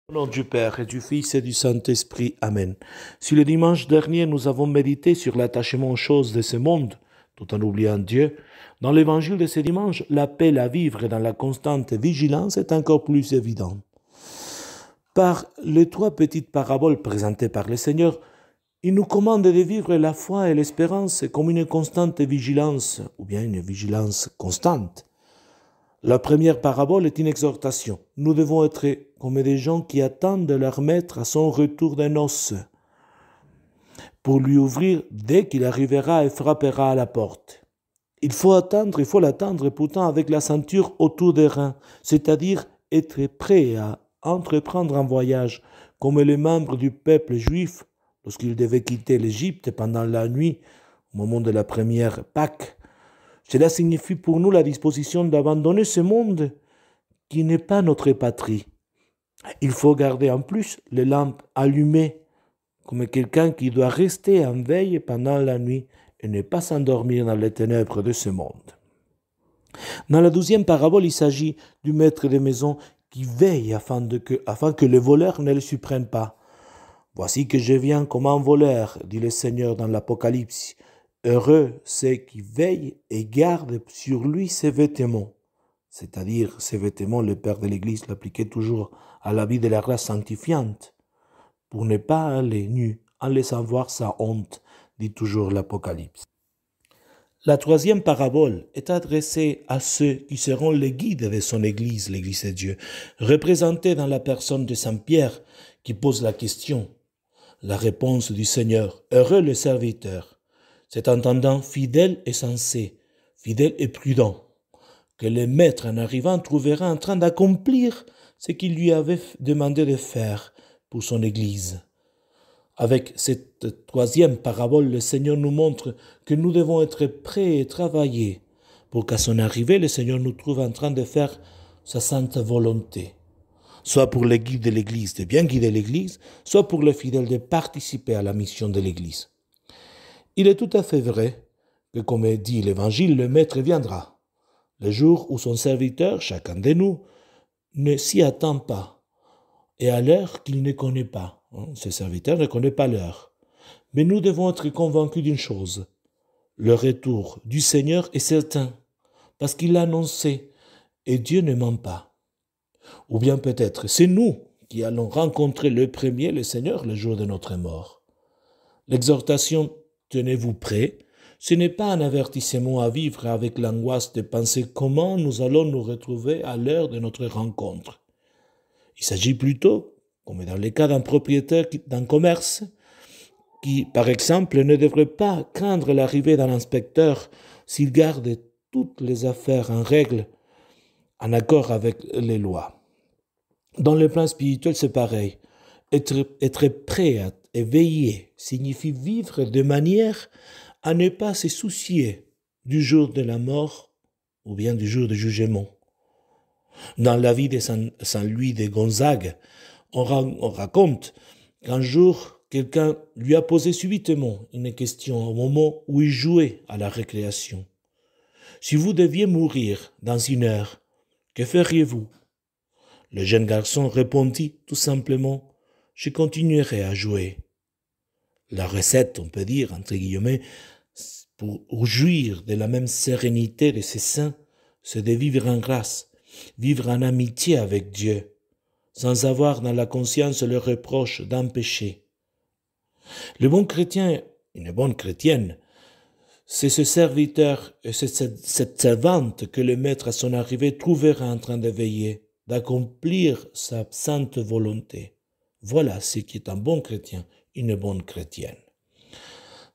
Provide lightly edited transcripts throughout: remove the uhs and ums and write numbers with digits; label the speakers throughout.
Speaker 1: Au nom du Père et du Fils et du Saint-Esprit. Amen. Si le dimanche dernier nous avons médité sur l'attachement aux choses de ce monde, tout en oubliant Dieu, dans l'évangile de ce dimanche, l'appel à vivre dans la constante vigilance est encore plus évident. Par les trois petites paraboles présentées par le Seigneur, il nous commande de vivre la foi et l'espérance comme une constante vigilance, ou bien une vigilance constante. La première parabole est une exhortation. Nous devons être comme des gens qui attendent leur maître à son retour de noces, pour lui ouvrir dès qu'il arrivera et frappera à la porte. Il faut l'attendre pourtant avec la ceinture autour des reins, c'est-à-dire être prêt à entreprendre un voyage, comme les membres du peuple juif lorsqu'ils devaient quitter l'Égypte pendant la nuit, au moment de la première Pâque. Cela signifie pour nous la disposition d'abandonner ce monde qui n'est pas notre patrie. Il faut garder en plus les lampes allumées, comme quelqu'un qui doit rester en veille pendant la nuit et ne pas s'endormir dans les ténèbres de ce monde. Dans la deuxième parabole, il s'agit du maître de maison qui veille afin que les voleurs ne le surprennent pas. « Voici que je viens comme un voleur, dit le Seigneur dans l'Apocalypse. Heureux ceux qui veillent et gardent sur lui ses vêtements. » C'est-à-dire, ces vêtements, le Père de l'Église l'appliquait toujours à la vie de la grâce sanctifiante, pour ne pas aller nu en laissant voir sa honte, dit toujours l'Apocalypse. La troisième parabole est adressée à ceux qui seront les guides de son Église, l'Église de Dieu, représentée dans la personne de Saint Pierre, qui pose la question. La réponse du Seigneur, heureux le serviteur, c'est entendant fidèle et sensé, fidèle et prudent, que le maître en arrivant trouvera en train d'accomplir ce qu'il lui avait demandé de faire pour son Église. Avec cette troisième parabole, le Seigneur nous montre que nous devons être prêts et travailler pour qu'à son arrivée, le Seigneur nous trouve en train de faire sa sainte volonté, soit pour les guides de l'Église de bien guider l'Église, soit pour les fidèles de participer à la mission de l'Église. Il est tout à fait vrai que, comme dit l'Évangile, le Maître viendra, le jour où son serviteur, chacun de nous, ne s'y attend pas, et à l'heure qu'il ne connaît pas. Ce serviteur ne connaît pas l'heure. Mais nous devons être convaincus d'une chose. Le retour du Seigneur est certain, parce qu'il l'a annoncé, et Dieu ne ment pas. Ou bien peut-être c'est nous qui allons rencontrer le premier, le Seigneur, le jour de notre mort. L'exhortation « Tenez-vous prêts » ce n'est pas un avertissement à vivre avec l'angoisse de penser comment nous allons nous retrouver à l'heure de notre rencontre. Il s'agit plutôt, comme dans le cas d'un propriétaire d'un commerce, qui, par exemple, ne devrait pas craindre l'arrivée d'un inspecteur s'il garde toutes les affaires en règle, en accord avec les lois. Dans le plan spirituel, c'est pareil. Être prêt et veiller signifie vivre de manière à ne pas se soucier du jour de la mort ou bien du jour du jugement. Dans la vie de Saint Louis de Gonzague, on raconte qu'un jour, quelqu'un lui a posé subitement une question au moment où il jouait à la récréation. « Si vous deviez mourir dans 1 heure, que feriez-vous » Le jeune garçon répondit tout simplement « Je continuerai à jouer ». La recette, on peut dire, entre guillemets, pour jouir de la même sérénité de ses saints, c'est de vivre en grâce, vivre en amitié avec Dieu, sans avoir dans la conscience le reproche d'un péché. Le bon chrétien, une bonne chrétienne, c'est ce serviteur et cette servante que le maître à son arrivée trouvera en train de veiller, d'accomplir sa sainte volonté. Voilà ce qui est un bon chrétien, une bonne chrétienne.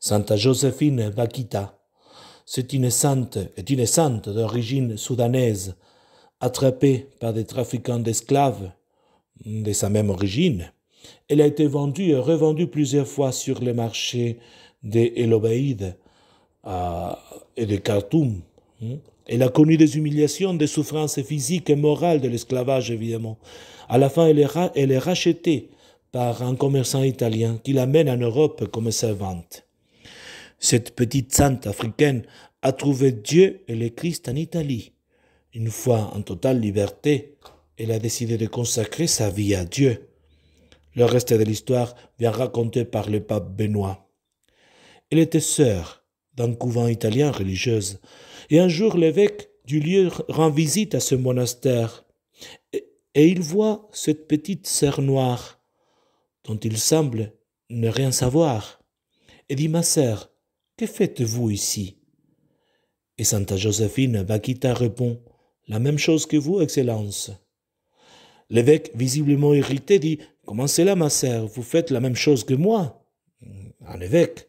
Speaker 1: Sainte Joséphine Bakhita, c'est une sainte d'origine soudanaise, attrapée par des trafiquants d'esclaves de sa même origine. Elle a été vendue et revendue plusieurs fois sur les marchés d'El Obeid et de Khartoum. Elle a connu des humiliations, des souffrances physiques et morales de l'esclavage, évidemment. À la fin, elle est rachetée par un commerçant italien qui l'amène en Europe comme servante. Cette petite sainte africaine a trouvé Dieu et le Christ en Italie. Une fois en totale liberté, elle a décidé de consacrer sa vie à Dieu. Le reste de l'histoire vient raconté par le pape Benoît. Elle était sœur d'un couvent italien religieuse, et un jour l'évêque du lieu rend visite à ce monastère, et il voit cette petite sœur noire, dont il semble ne rien savoir, et dit « Ma sœur, que faites-vous ici ?» Et Santa Joséphine Bakhita répond « La même chose que vous, Excellence. » L'évêque, visiblement irrité, dit « Comment cela, ma sœur, vous faites la même chose que moi ?» Un évêque.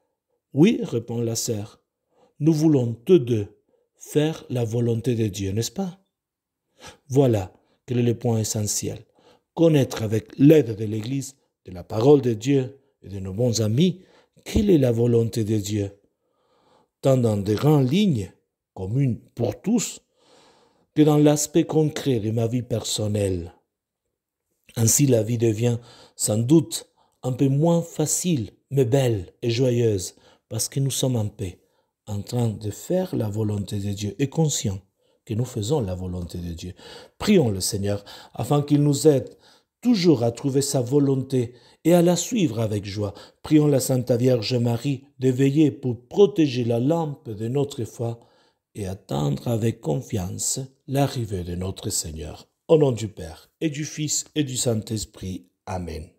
Speaker 1: « Oui, répond la sœur, nous voulons tous deux faire la volonté de Dieu, n'est-ce pas ?» Voilà quel est le point essentiel. Connaître avec l'aide de l'Église, de la parole de Dieu et de nos bons amis, quelle est la volonté de Dieu, tant dans des grandes lignes communes pour tous, que dans l'aspect concret de ma vie personnelle. Ainsi, la vie devient sans doute un peu moins facile, mais belle et joyeuse, parce que nous sommes en paix, en train de faire la volonté de Dieu et conscients que nous faisons la volonté de Dieu. Prions le Seigneur afin qu'il nous aide toujours à trouver sa volonté et à la suivre avec joie. Prions la Sainte Vierge Marie de veiller pour protéger la lampe de notre foi et attendre avec confiance l'arrivée de notre Seigneur. Au nom du Père et du Fils et du Saint-Esprit. Amen.